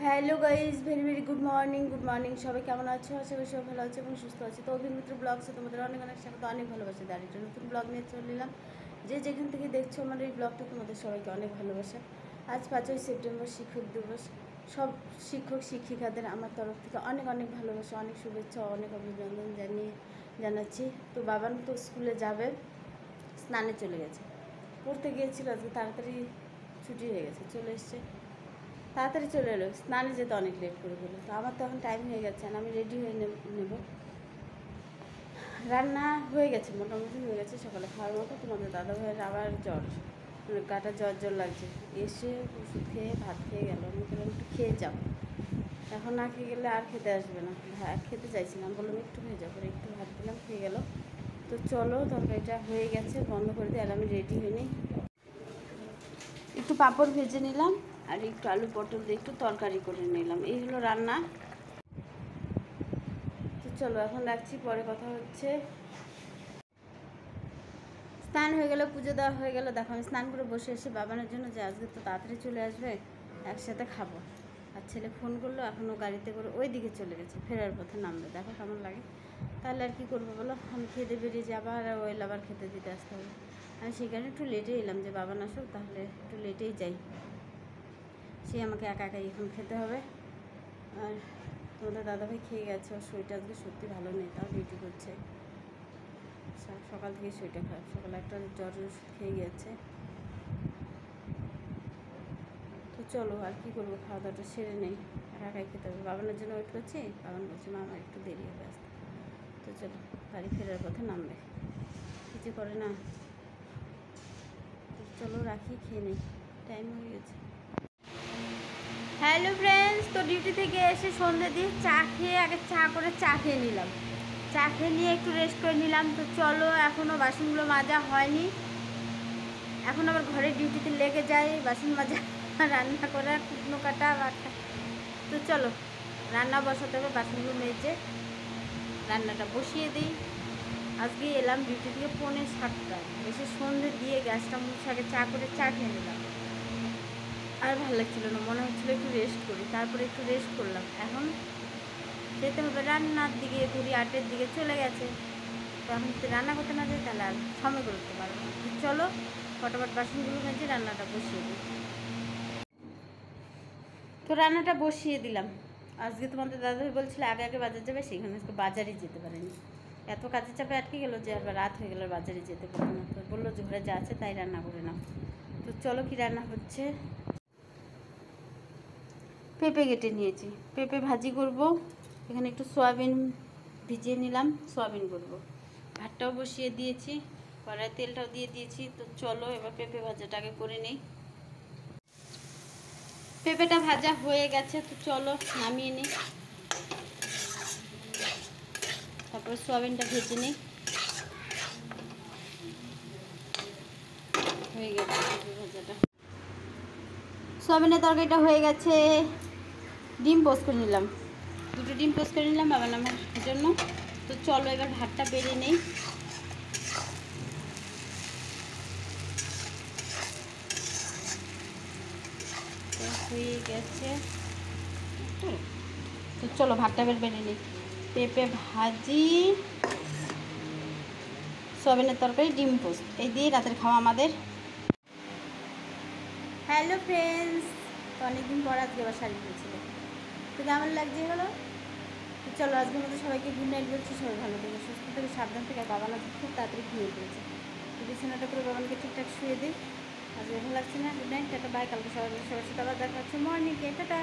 Hello guys, very very good morning. সবাই কেমন আছো? আশা করি সবাই ভালো আছে এবং সুস্থ আছে। তো অভিমিত্র ব্লগসে তোমাদের অনেক অনেক স্বাগত, অনেক ভালোবাসা। দাঁড়িয়ে নতুন ব্লগ নিয়ে চলে নিলাম। যে যেখান থেকে দেখছো আমার এই ব্লগটা, তোমাদের সবাইকে অনেক ভালোবাসা। আজ 5ই সেপ্টেম্বর শিক্ষক দিবস। সব শিক্ষক শিক্ষিকাদের আমার তরফ থেকে অনেক অনেক ভালোবাসা, অনেক শুভেচ্ছা, অনেক অভিনন্দন জানাচ্ছি। তো বাবান তো স্কুলে যাবে, স্নানে চলে গেছে। পড়তে গিয়েছিল, আজকে তাড়াতাড়ি ছুটি হয়ে গেছে, চলে এসছে, তাড়াতাড়ি চলে এলো। স্নানে যেতে অনেক লেট করে গেলো। তো আমার তো এখন টাইম হয়ে গেছে, আর আমি রেডি হয়ে নেব। রান্না হয়ে গেছে, মোটামুটি হয়ে গেছে সকালে খাওয়ার মতো। তোমাদের দাদা ভাইয়ের আবার জ্বর, মানে গাটা জ্বর লাগছে। এসে ওষুধ খেয়ে ভাত খেয়ে গেল। আমি বললাম একটু খেয়ে যাও, এখন না খেয়ে গেলে আর খেতে আসবে না। খেতে চাইছিলাম, বললাম একটু খেয়ে যাও, পরে একটু ভাত দিলাম, খেয়ে গেল। তো চলো, তরকারিটা হয়ে গেছে, বন্ধ করে দিই। আর আমি রেডি হয়ে নিই, একটু পাঁপড় ভেজে নিলাম আর একটু আলু পটল দিয়ে একটু তরকারি করে নিলাম। এই হলো রান্না। তো চলো এখন রাখছি, পরে কথা হচ্ছে। স্নান হয়ে গেল, পুজো দেওয়া হয়ে গেল। দেখো আমি স্নান করে বসে এসে বাবানের জন্য, যে আজকে তো তাড়াতাড়ি চলে আসবে, একসাথে খাবো। আর ছেলে ফোন করলো, এখনও গাড়িতে করে ওই দিকে চলে গেছে, ফেরার পথে নামবে। দেখো কেমন লাগে। তাহলে আর কী করবো বলো, আমি খেতে বেরিয়ে যে আবার ওই আবার খেতে দিতে আসতে হবে। আমি সেই কারণে একটু লেটে এলাম, যে বাবান আসুক, তাহলে একটু লেটেই যাই। সে আমাকে একা একাই এখন খেতে হবে। আর তোমাদের দাদাভাই খেয়ে গেছে, ওর শরীরটা আজকে সত্যি ভালো নেই, তাও ডিউটি করছে। সকাল থেকে শরীরটা খারাপ, সকালে একটা জ্বরের ওষুধ খেয়ে গেছে। তো চলো, আর কী করবো, খাওয়া দাওয়াটা সেরে নেই, একা একাই খেতে হবে। বাবানের জন্য ওয়েট করছি, বাবান বলছে মা আমার একটু দেরি হবে আসতে। তো চলো, বাড়ি ফেরার পথে নামবে, কিছু করে না। তো চলো রাখি, খেয়ে নেই, টাইম হয়ে গেছে। হ্যালো ফ্রেন্ডস, তো ডিউটি থেকে এসে সন্ধ্যে দিয়ে চা খেয়ে, আগে চা খেয়ে নিলাম। চা খেয়ে নিয়ে একটু রেস্ট করে নিলাম। তো চলো, এখনও বাসনগুলো মাজা হয়নি, এখন আবার ঘরের ডিউটিতে লেগে যায়, বাসন মাজা, রান্না করা, শুকনো কাটা, বাটা। তো চলো রান্না বসাতে হবে, বাসনগুলো মেজে রান্নাটা বসিয়ে দিই। আজকে এলাম ডিউটি থেকে 6:45, এসে সন্ধ্যে দিয়ে গ্যাসটা মুছে আগে চা খেয়ে নিলাম। আর ভালো লাগছিল না, মনে হচ্ছিলো একটু রেস্ট করি, তারপরে একটু রেস্ট করলাম। এখন যেতে হবে রান্নার দিকে, ঘুরি 8-এর দিকে চলে গেছে। তো এখন যদি রান্না করতে না যাই, তাহলে আর সময় করতে পারবো না। চলো ফটাফট বাসনগুলো মেজে রান্নাটা বসিয়ে দিই। তো রান্নাটা বসিয়ে দিলাম। আজকে তোমাদের দাদাভাই বলছিল আগে আগে বাজার যাবে, সেখানে আজকে বাজারে যেতে পারেনি, এত কাজের চাপে আটকে গেলো যে আবার রাত হয়ে গেল, বাজারে যেতে পারবো না। তো বললো যে ঘরে যা আছে তাই রান্না করে নাও। তো চলো কি রান্না হচ্ছে। পেঁপে কেটে নিয়েছি, পেঁপে ভাজি করব। এখানে একটু সয়াবিন ভিজিয়ে নিলাম, সয়াবিন করব। ভাতটাও বসিয়ে দিয়েছি, কড়াই তেলটাও দিয়ে দিয়েছি। তো চলো এবার পেঁপে ভাজাটাকে করে নিই। পেঁপেটা ভাজা হয়ে গেছে, তো চলো নামিয়ে নিই, তারপর সয়াবিনটা ভেজে নিই। হয়ে গেছে পেঁপে ভাজাটা, সয়াবিনের তরকারিটা হয়ে গেছে। ডিম পোস্ট করে নিলাম, 2টো ডিম পোস্ট করে নিলাম বাবা আমার জন্য। তো চলো এবার ভাতটা বেড়ে নেই। হয়ে গেছে, তো চলো ভাতটা বেড়ে নিই। পেঁপে ভাজি, সয়াবিনের তরকারি, ডিম পোস্ট, এই দিয়ে রাতের খাওয়া আমাদের। হ্যালো ফ্রেন্ডস, তো অনেকদিন পর আজকে আবার শাড়ি পরেছিল, তো কেমন লাগছে হলো। তো চলো আজকের মতো সবাইকে গুড নাইট বলছি। সবাই ভালো থেকে, সুস্থ থেকে, সাবধান থেকে। আর বাবান আজকে খুব তাড়াতাড়ি ঘুমিয়ে পড়েছে, তো বিছানাটা করে বাবানকে ঠিকঠাক শুয়ে দিই। আজকে ভালো লাগছে না। Good night, tata, bye. কালকে সবার সাথে আবার দেখা হচ্ছে মর্নিংয়ে, টাটা।